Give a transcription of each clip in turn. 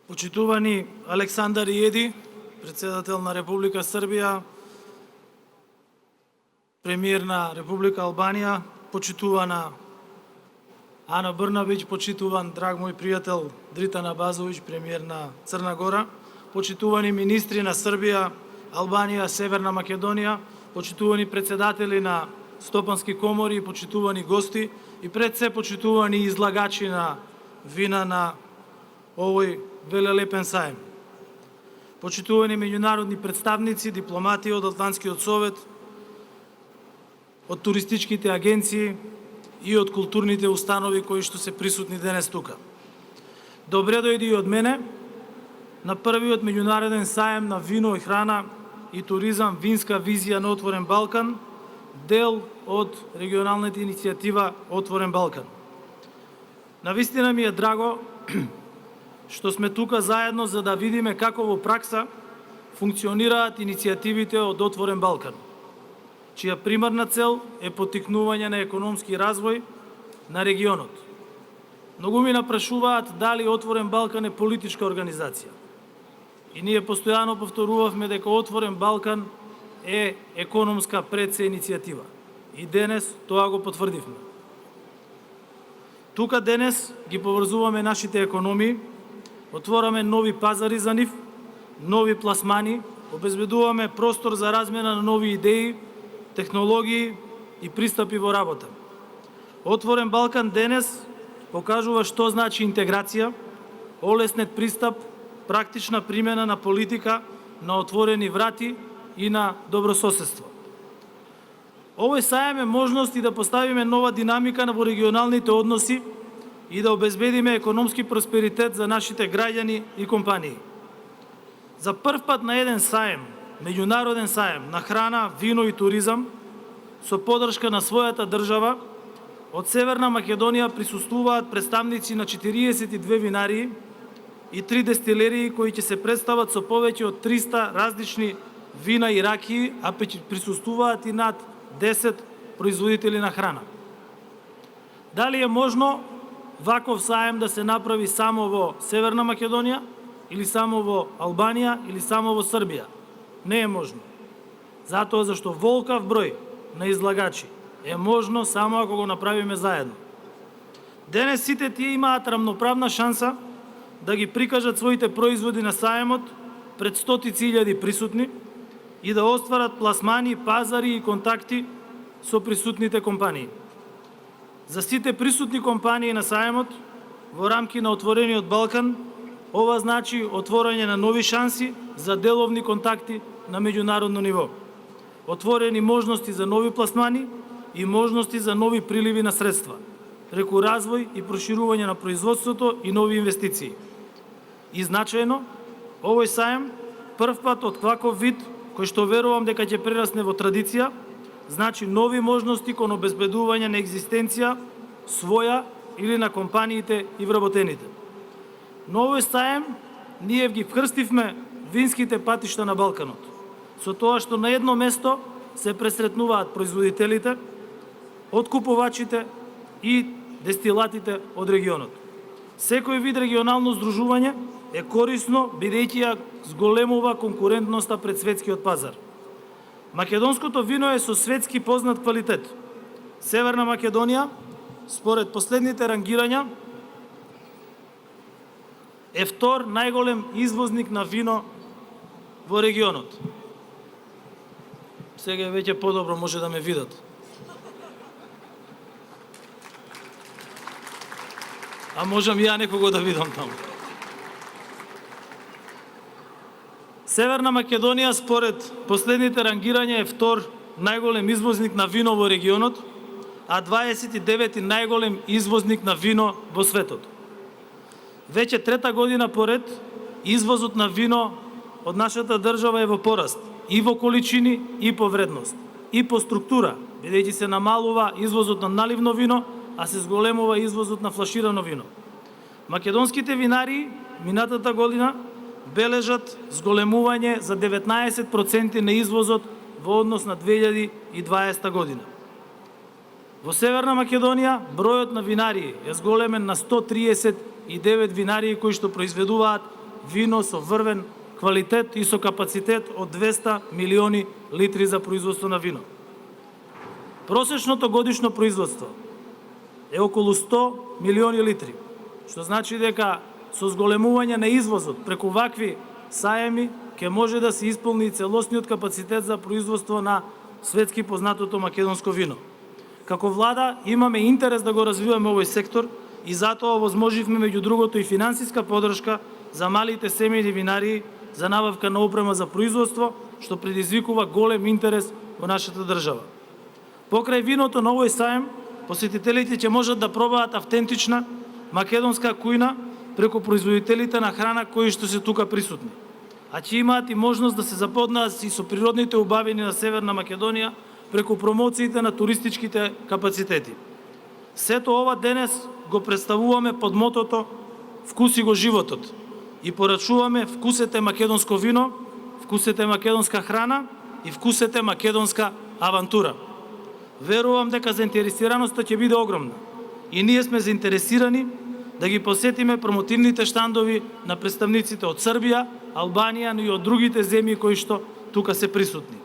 Почитувани Александар Иеди, председател на Република Србија, премиер на Република Албанија, почитувана Ана Брнабич, почитуван драг мој пријател Дритан Абазовиќ, премиер на Црна Гора, почитувани министри на Србија, Албанија, Северна Македонија, почитувани председатели на стопански комори, почитувани гости и пред се почитувани излагачи на вина на овој велелепен саем. Почитувани меѓународни представници, дипломати од Атлантскиот совет, од туристичките агенции и од културните установи кои што се присутни денес тука. Добре дојди и од мене на првиот меѓународен саем на вино и храна и туризам Винска визија на Отворен Балкан, дел од регионалната иницијатива Отворен Балкан. Навистина ми е драго што сме тука заедно за да видиме како во пракса функционираат иницијативите од Отворен Балкан, чија примарна цел е поттикнување на економски развој на регионот. Многу ми напрашуваат дали Отворен Балкан е политичка организација. И ние постојано повторувавме дека Отворен Балкан е економска пред се иницијатива. И денес тоа го потврдивме. Тука денес ги поврзуваме нашите економии, отвораме нови пазари за нив, нови пласмани, обезбедуваме простор за размена на нови идеи, технологии и пристапи во работа. Отворен Балкан денес покажува што значи интеграција, олеснет пристап, практична примена на политика на отворени врати и на добрососедство. Овој саем е можност и да поставиме нова динамика во регионалните односи и да обезбедиме економски просперитет за нашите граѓани и компании. За прв пат на еден саем, меѓународен саем на храна, вино и туризам, со поддршка на својата држава, од Северна Македонија присуствуваат представници на 42 винарии и 3 дестилерии кои ќе се представат со повеќе од 300 различни вина и ракии, а присуствуваат и над 10 производители на храна. Дали е можно ваков саем да се направи само во Северна Македонија, или само во Албанија, или само во Србија? Не е можно. Затоа зашто волкав број на излагачи е можно само ако го направиме заедно. Денес сите тие имаат рамноправна шанса да ги прикажат своите производи на саемот пред стотици илјади присутни и да остварат пласмани, пазари и контакти со присутните компании. За сите присутни компании на саемот во рамки на Отворениот Балкан, ова значи отворање на нови шанси за деловни контакти на меѓународно ниво, отворени можности за нови пласмани и можности за нови приливи на средства, преку развој и проширување на производството и нови инвестиции. И значајно, овој саем, прв пат од ваков вид, кој што верувам дека ќе прерасне во традиција, значи нови можности кон обезбедување на екзистенција своја или на компаниите и вработените. Но овој саем ние ги вкрстивме винските патишта на Балканот, со тоа што на едно место се пресретнуваат производителите, откупувачите и дестилатите од регионот. Секој вид регионално здружување е корисно, бидејќи ја зголемува конкурентноста пред светскиот пазар. Македонското вино е со светски познат квалитет. Северна Македонија, според последните рангирања, е втор најголем извозник на вино во регионот. Сега веќе подобро може да ме видат. А можам и ја некого да видам таму. Северна Македонија, според последните рангирања, е втор најголем извозник на вино во регионот, а 29 најголем извозник на вино во светот. Веќе трета година поред, извозот на вино од нашата држава е во пораст, и во количини, и по вредност, и по структура, бидејќи се намалува извозот на наливно вино, а се зголемува извозот на флаширано вино. Македонските винари минатата година бележат зголемување за 19% на извозот во однос на 2020 година. Во Северна Македонија бројот на винарии е зголемен на 139 винарии кои што произведуваат вино со врвен квалитет и со капацитет од 200 милиони литри за производство на вино. Просечното годишно производство е околу 100 милиони литри, што значи дека со зголемување на извозот преку вакви саеми ќе може да се исполни целосниот капацитет за производство на светски познатото македонско вино. Како влада имаме интерес да го развиваме овој сектор и затоа овозможивме меѓу другото и финансиска поддршка за малите семејни винарии за набавка на опрема за производство, што предизвикува голем интерес во нашата држава. Покрај виното на овој саем, посетителите ќе можат да пробаат автентична македонска кујна преку производителите на храна кои што се тука присутни. А ќе имаат и можност да се запознаат и со природните убавини на Северна Македонија преку промоциите на туристичките капацитети. Сето ова денес го представуваме под мотото "Вкуси го животот" и порачуваме "Вкусете македонско вино, вкусете македонска храна и вкусете македонска авантура". Верувам дека заинтересираноста ќе биде огромна и ние сме заинтересирани да ги посетиме промотивните штандови на представниците од Србија, Албанија, но и од другите земји кои што тука се присутни.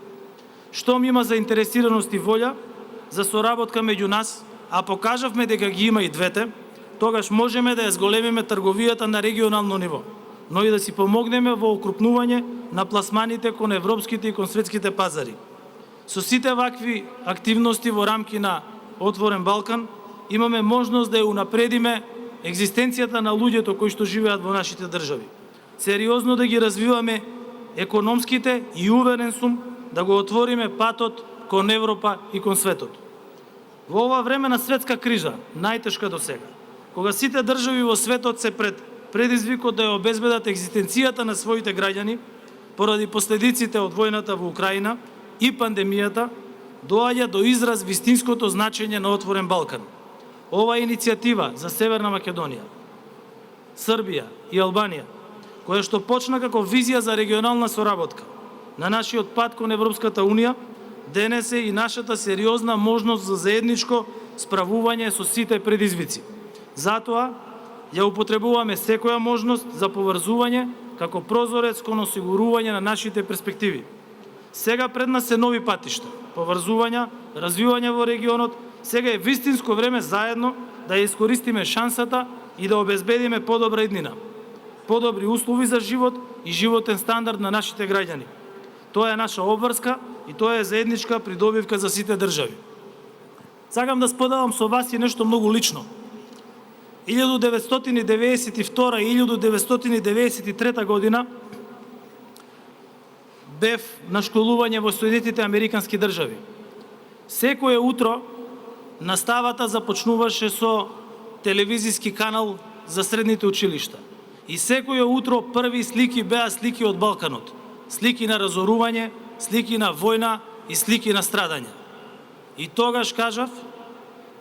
Штом има заинтересираност и волја за соработка меѓу нас, а покажавме дека ги има и двете, тогаш можеме да ја зголемиме трговијата на регионално ниво, но и да си помогнеме во окрупнување на пласманите кон европските и кон светските пазари. Со сите вакви активности во рамки на Отворен Балкан имаме можност да ја унапредиме екзистенцијата на луѓето кои што живеат во нашите држави. Сериозно да ги развиваме економските и уверен сум да го отвориме патот кон Европа и кон светот. Во ова време на светска криза, најтешка до сега, кога сите држави во светот се пред предизвикот да ја обезбедат екзистенцијата на своите граѓани поради последиците од војната во Украина и пандемијата, доаѓа до израз вистинското значење на Отворен Балкан. Ова иницијатива за Северна Македонија, Србија и Албанија, која што почна како визија за регионална соработка на нашиот пат кон Европската Унија, денес е и нашата сериозна можност за заедничко справување со сите предизвици. Затоа ја употребуваме секоја можност за поврзување како прозорец кон осигурување на нашите перспективи. Сега пред нас се нови патишта, поврзувања, развивање во регионот. Сега е вистинско време заедно да ја искористиме шансата и да обезбедиме подобра иднина, подобри услови за живот и животен стандард на нашите граѓани. Тоа е наша обврска и тоа е заедничка придобивка за сите држави. Сакам да споделам со вас и нешто многу лично. 1992 и 1993 година бев на школување во Соединетите Американски држави. Секое утро наставата започнуваше со телевизиски канал за средните училишта. И секое утро први слики беа слики од Балканот. Слики на разорување, слики на војна и слики на страдање. И тогаш кажав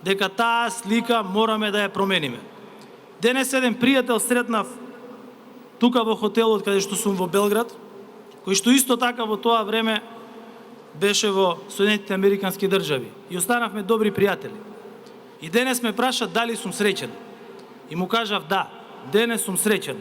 дека таа слика мораме да ја промениме. Денес еден пријател сретнав тука во хотелот каде што сум во Белград, кој што исто така во тоа време беше во Соединетите Американски држави и останавме добри пријатели. И денес ме праша дали сум среќен. И му кажав да, денес сум среќен.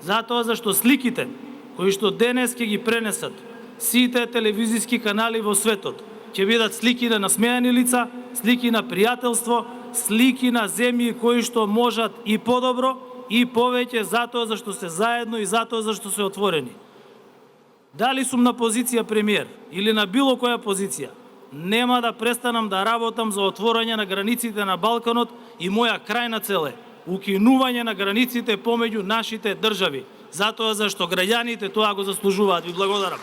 Затоа зашто сликите кои што денес ќе ги пренесат сите телевизиски канали во светот ќе бидат слики на насмејани лица, слики на пријателство, слики на земји кои што можат и подобро и повеќе затоа зашто се заедно и затоа зашто се отворени. Дали сум на позиција премиер или на било која позиција, нема да престанам да работам за отворање на границите на Балканот и моја крајна цел е укинување на границите помеѓу нашите држави, затоа зашто граѓаните тоа го заслужуваат. Ви благодарам.